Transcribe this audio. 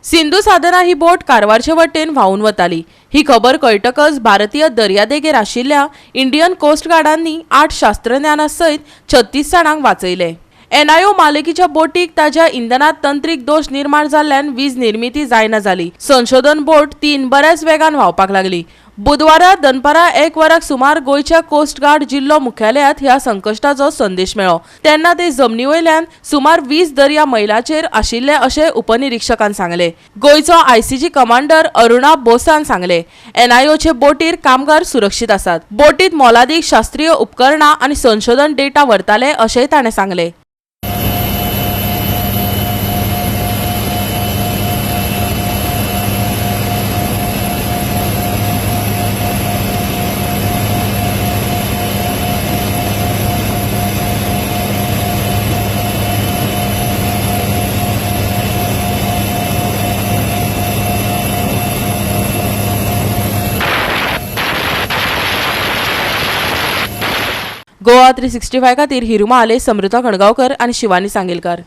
सिंधू साधना ही बोट कारवारचे वटेन व्हावून वताली। ही खबर कळटकच भारतीय दर्यादेगेर आशिल्ल्या इंडियन कोस्ट गार्डांनी 8 शास्त्रज्ञांना सयत 36 जाणांक वाचयले। एनआयओ मालकीच्या बोटीक ताज्या इंधनात तंत्रीक दोष निर्माण जाल्ल्यान वीज निर्मिती जायना जाली। संशोधन बोट 3 बऱ्याच वेगान व्हावपाक लागली। बुधवारा दनपारा 1 वराक सुमार गोयच्या कोस्ट गार्ड जिल्लो मुख्यालयात ह्या संकश्टाचो संदेश मेळ्ळो। तेन्ना ते जमनीवयल्यान सुमार 20 दर्या मैलाचेर आशिल्ले अशें उपनिरीक्षकान सांगले। गोयचो आयसीजी कमांडर अरुणा बोसान सांगले, एनआयओचे बोटीर कामगार सुरक्षीत आसात। बोटीत मोलादीक शास्त्रीय उपकरणां आनी संशोधन डेटा व्हरताले अशेंय ताणें सांगले। गोवा 365 खातीर हिरुमा आले, समृता खणगांवकर आनी शिवानी सांगेलकार।